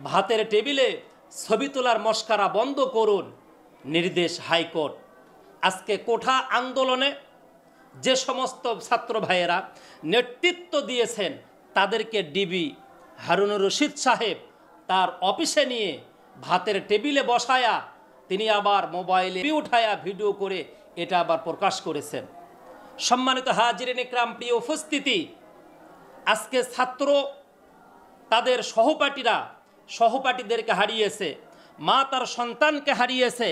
ভাতের টেবিলে ছবি তোলার মশকারা বন্ধ করুন, নির্দেশ হাইকোর্ট। আজকে কোঠা আন্দোলনে যে সমস্ত ছাত্র ভাইয়েরা নেতৃত্ব দিয়েছেন তাদেরকে ডিবি হারুনুর রশিদ সাহেব তার অফিসে নিয়ে ভাতের টেবিলে বসায়া তিনি আবার মোবাইলে উঠায়া ভিডিও করে এটা আবার প্রকাশ করেছেন। সম্মানিত হাজিরিন ইকরাম, প্রিয় উপস্থিতি, আজকে ছাত্র তাদের সহপাঠীদেরকে হারিয়েছে, মা তার সন্তানকে হারিয়েছে,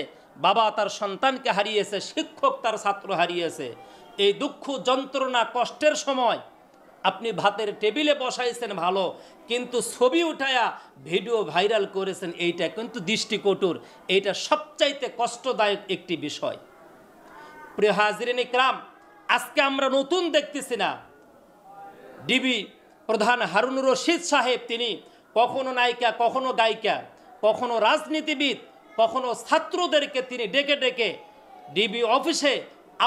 বাবা তার সন্তানকে হারিয়েছে, শিক্ষক তার ছাত্র হারিয়েছে। এই দুঃখ যন্ত্রণা কষ্টের সময় আপনি ভাতের টেবিলে বসাইছেন ভালো, কিন্তু ছবি উঠায়া ভিডিও ভাইরাল করেছেন, এইটা কিন্তু দৃষ্টিকটুর, এইটা সবচাইতে কষ্টদায়ক একটি বিষয়। প্রিয় হাজিরিন ইকরাম, আজকে আমরা নতুন দেখতেছি না, ডিবি প্রধান হারুনুর রশিদ সাহেব তিনি কখনো নায়িকা, কখনো গায়িকা, কখনো রাজনীতিবিদ, কখনো ছাত্রদেরকে তিনি ডেকে ডেকে ডিবি অফিসে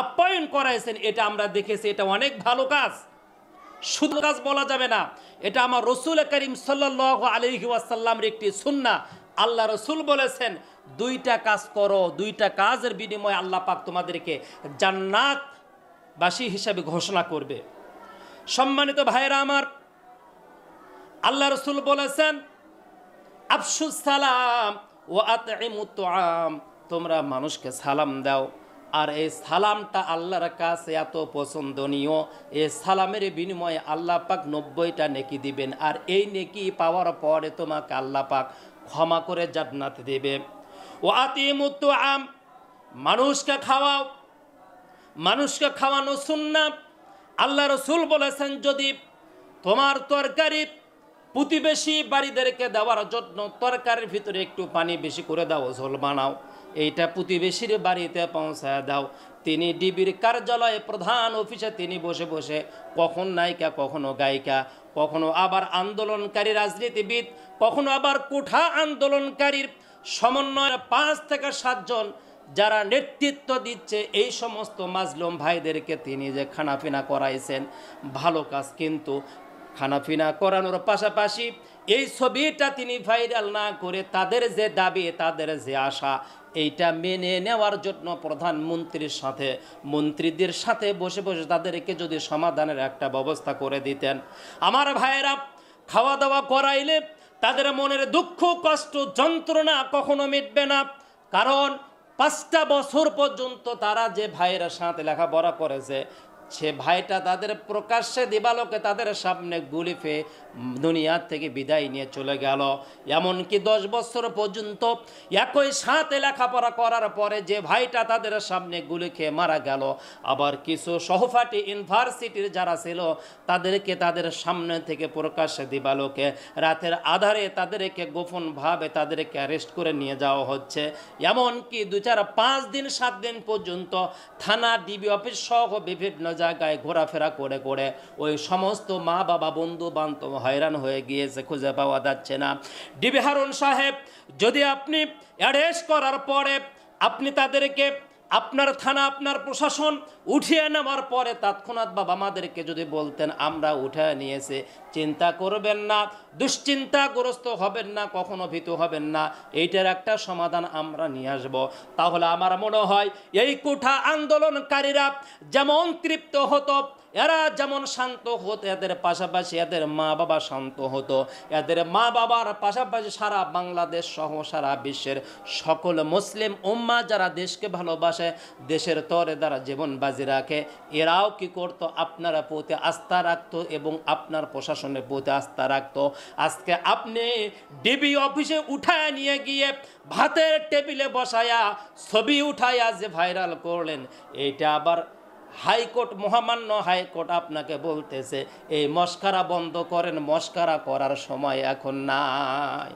আপ্যায়ন করাইছেন। এটা আমরা দেখেছি, এটা অনেক ভালো কাজ, শুধু কাজ বলা যাবে না, এটা আমার রসুল করিম সাল্লাল্লাহু আলাইহি ওয়াসাল্লামের একটি সুন্নাহ। আল্লাহ রসুল বলেছেন, দুইটা কাজ করো, দুইটা কাজের বিনিময়ে আল্লাহ পাক তোমাদেরকে জান্নাতবাসী হিসাবে ঘোষণা করবে। সম্মানিত ভাইরা আমার, আল্লাহ রসুল বলেছেন, আফশুস সালাম ওয়া আতঈমুত তুআম, তোমরা মানুষকে সালাম দাও। আর এই সালামটা আল্লাহর কাছে এত পছন্দনীয়, এই সালামের বিনিময়ে আল্লাহ পাক 90টা নেকি দিবেন, আর এই নেকি পাওয়ার পরে তোমাকে আল্লাহ পাক ক্ষমা করে জান্নাত দেবে। ওয়া আতঈমুত তুআম, মানুষকে খাওয়াও, মানুষকে খাওয়ানো সুন্নাহ। আল্লাহ রসুল বলেছেন, যদি তোমার তরকারি প্রতিবেশী বাড়িদেরকে দেওয়ার জন্য তরকারির ভিতরে একটু পানি বেশি করে দাও, ঝোল বানাও, এইটা প্রতিবেশীর বাড়িতে পৌঁছায় দাও। তিনি ডিবির কার্যালয়ে প্রধান অফিসে তিনি বসে বসে কখন নায়িকা, কখনো গায়িকা, কখনো আবার আন্দোলনকারী রাজনীতিবিদ, কখনো আবার কোঠা আন্দোলনকারীর সমন্বয় 5 থেকে 7 জন যারা নেতৃত্ব দিচ্ছে, এই সমস্ত মাজলুম ভাইদেরকে তিনি যে খানাপিনা করাইছেন, ভালো কাজ। কিন্তু খানাপিনা করানোর পাশাপাশি এই ছবিটা তিনি ভাইরাল না করে তাদের যে দাবি, তাদের যে আশা, এইটা মেনে নেওয়ার জন্য প্রধানমন্ত্রীর সাথে, মন্ত্রীদের সাথে বসে বসে তাদেরকে যদি সমাধানের একটা ব্যবস্থা করে দিতেন, আমার ভাইয়েরা খাওয়া দাওয়া করাইলে তাদের মনের দুঃখ কষ্ট যন্ত্রণা কখনো মিটবে না। কারণ 5টা বছর পর্যন্ত তারা যে ভাইয়ের সাথে লেখাপড়া করেছে, সে ভাইটা তাদের প্রকাশ্যে দিবালোকে তাদের সামনে গুলি খেয়ে দুনিয়া থেকে বিদায় নিয়ে চলে গেল। এমনকি 10 বছর পর্যন্ত একই সাথে লেখাপড়া করার পরে যে ভাইটা তাদের সামনে গুলি খেয়ে মারা গেল, আবার কিছু সহপাঠী ইউনিভার্সিটির যারা ছিল তাদেরকে তাদের সামনে থেকে প্রকাশ্যে দিবালোকে রাতের আধারে তাদেরকে গোপনভাবে তাদেরকে অ্যারেস্ট করে নিয়ে যাওয়া হচ্ছে। এমনকি 2, 4, 5 দিন 7 দিন পর্যন্ত থানা, ডিবি অফিস সহ বিভিন্ন জায়গায় ঘোরাফেরা করে করে ওই সমস্ত মা বাবা, বন্ধু বান্ধব হয়রান হয়ে গিয়েছে, খুঁজে পাওয়া যাচ্ছে না। ডিবি হারুন সাহেব, যদি আপনি অ্যারেস্ট করার পরে আপনি তাদেরকে আপনার থানা, আপনার প্রশাসন উঠিয়ে নেওয়ার পরে তৎক্ষণাৎ বাবা মাদেরকে যদি বলতেন আমরা উঠিয়ে নিয়েছে, চিন্তা করবেন না, দুশ্চিন্তাগ্রস্ত হবেন না, কখনো ভীত হবেন না, এইটার একটা সমাধান আমরা নিয়ে আসব, তাহলে আমার মনে হয় এই কোঠা আন্দোলনকারীরা যেমন তৃপ্ত হতো, এরা যেমন শান্ত হতো, এদের পাশাপাশি এদের মা বাবা শান্ত হতো, এদের মা বাবার পাশাপাশি সারা বাংলাদেশ সহ সারা বিশ্বের সকল মুসলিম উম্মাহ যারা দেশকে ভালোবাসে, দেশের তরে যারা জীবন বাজি রাখে, এরাও কি করতো? আপনারা প্রতি আস্থা রাখতো এবং আপনার প্রশাসনের প্রতি আস্থা রাখতো। আজকে আপনি ডিবি অফিসে উঠায় নিয়ে গিয়ে ভাতের টেবিলে বসায়া ছবি উঠায়া যে ভাইরাল করলেন, এইটা আবার হাইকোর্ট, মহামান্য হাইকোর্ট আপনাকে বলতেছে এই মস্কারা বন্ধ করেন, মস্কারা করার সময় এখন নাই।